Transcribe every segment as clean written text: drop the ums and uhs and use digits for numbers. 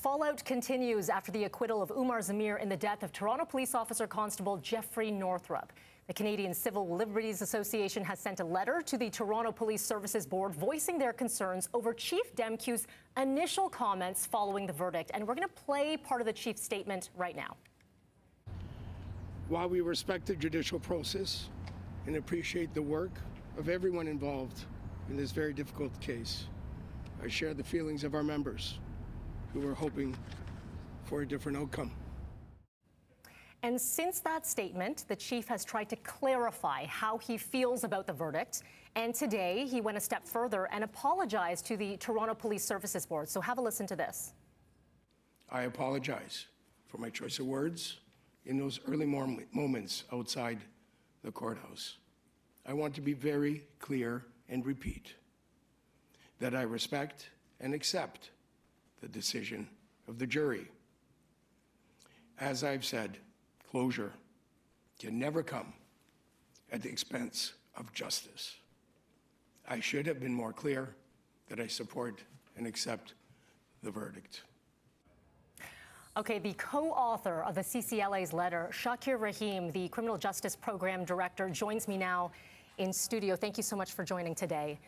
Fallout continues after the acquittal of Umar Zameer in the death of Toronto police officer Constable Jeffrey Northrup. The Canadian Civil Liberties Association has sent a letter to the Toronto Police Services Board voicing their concerns over Chief Demkiw's initial comments following the verdict. And we're going to play part of the chief's statement right now. While we respect the judicial process and appreciate the work of everyone involved in this very difficult case, I share the feelings of our members who are hoping for a different outcome. And since that statement, the chief has tried to clarify how he feels about the verdict. And today, he went a step further and apologized to the Toronto Police Services Board. So have a listen to this. I apologize for my choice of words in those early moments outside the courthouse. I want to be very clear and repeat that I respect and accept the decision of the jury. As I've said, closure can never come at the expense of justice. I should have been more clear that I support and accept the verdict. Okay, the co-author of the CCLA's letter, Shakir Rahe, the Criminal Justice Program Director, joins me now in studio. Thank you so much for joining today.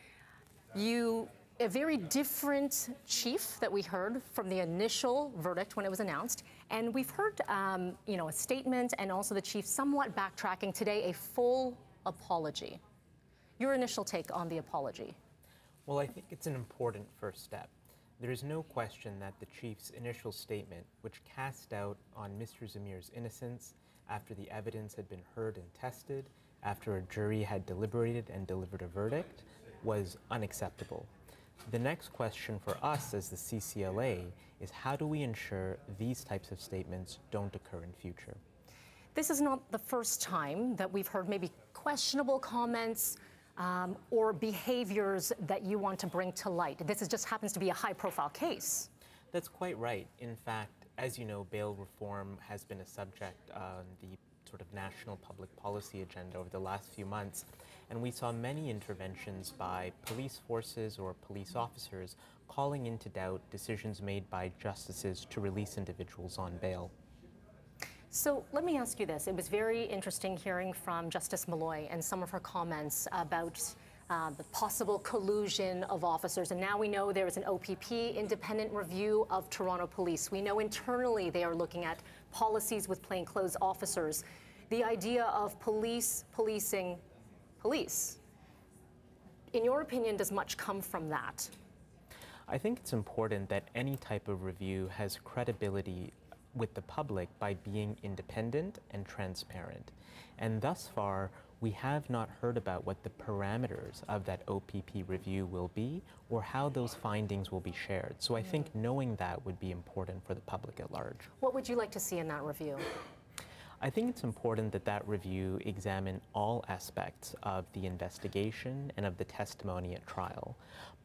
A very different chief that we heard from the initial verdict when it was announced. And we've heard, a statement and also the chief somewhat backtracking today, a full apology. Your initial take on the apology? Well, I think it's an important first step. There is no question that the chief's initial statement, which cast doubt on Mr. Zameer's innocence after the evidence had been heard and tested, after a jury had deliberated and delivered a verdict, was unacceptable. The next question for us as the CCLA is how do we ensure these types of statements don't occur in future? This is not the first time that we've heard maybe questionable comments or behaviors that you want to bring to light. This just happens to be a high-profile case. That's quite right. In fact, as you know, bail reform has been a subject on the sort of national public policy agenda over the last few months, and we saw many interventions by police forces or police officers calling into doubt decisions made by justices to release individuals on bail. So let me ask you this. It was very interesting hearing from Justice Malloy and some of her comments about the possible collusion of officers. And now we know there is an OPP, independent review of Toronto Police. We know internally they are looking at policies with plainclothes officers. The idea of police policing police. In your opinion, does much come from that? I think it's important that any type of review has credibility with the public by being independent and transparent. And thus far, we have not heard about what the parameters of that OPP review will be or how those findings will be shared. So I think knowing that would be important for the public at large. What would you like to see in that review? I think it's important that that review examine all aspects of the investigation and of the testimony at trial.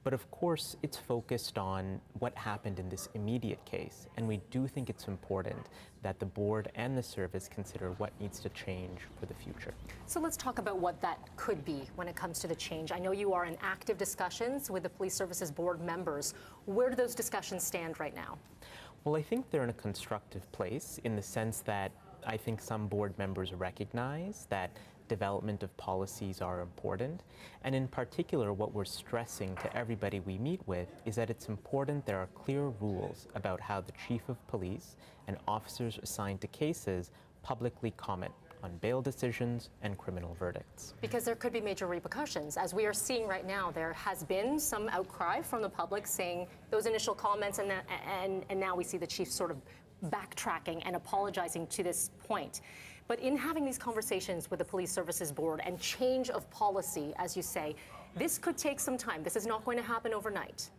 But of course, it's focused on what happened in this immediate case. And we do think it's important that the board and the service consider what needs to change for the future. So let's talk about what that could be when it comes to the change. I know you are in active discussions with the Police Services Board members. Where do those discussions stand right now? Well, I think they're in a constructive place in the sense that I think some board members recognize that development of policies are important. And in particular, what we're stressing to everybody we meet with is that it's important there are clear rules about how the chief of police and officers assigned to cases publicly comment on bail decisions and criminal verdicts. Because there could be major repercussions. As we are seeing right now, there has been some outcry from the public saying those initial comments, and now we see the chief sort of backtracking and apologizing to this point. But in having these conversations with the Police Services Board and change of policy, as you say, this could take some time. This is not going to happen overnight.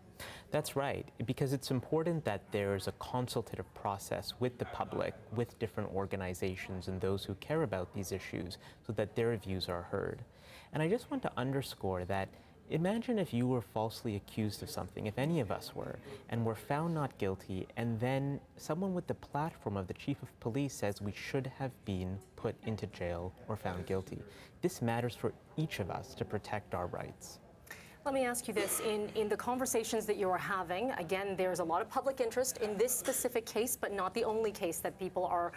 That's right, because it's important that there's a consultative process with the public, with different organizations and those who care about these issues so that their views are heard. And I just want to underscore that imagine if you were falsely accused of something, if any of us were, and were found not guilty, and then someone with the platform of the chief of police says we should have been put into jail or found guilty. This matters for each of us to protect our rights. Let me ask you this. In the conversations that you are having, again, there's a lot of public interest in this specific case, but not the only case that people are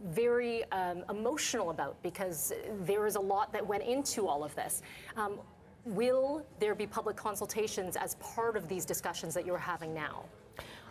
very emotional about, because there is a lot that went into all of this. Will there be public consultations as part of these discussions that you're having now?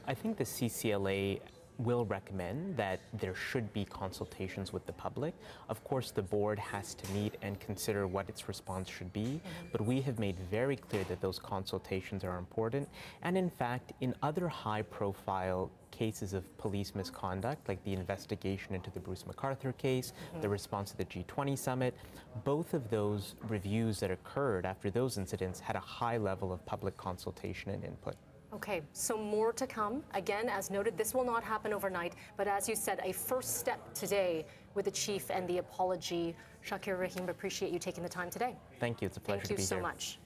I think the CCLA will recommend that there should be consultations with the public. Of course, the board has to meet and consider what its response should be, but we have made very clear that those consultations are important. And in fact, in other high-profile cases of police misconduct, like the investigation into the Bruce McArthur case, the response to the G20 summit, both of those reviews that occurred after those incidents had a high level of public consultation and input. Okay, so more to come. Again, as noted, this will not happen overnight, but as you said, a first step today with the chief and the apology. Shakir Rahe, appreciate you taking the time today. Thank you. It's a pleasure to be here. Thank you so much.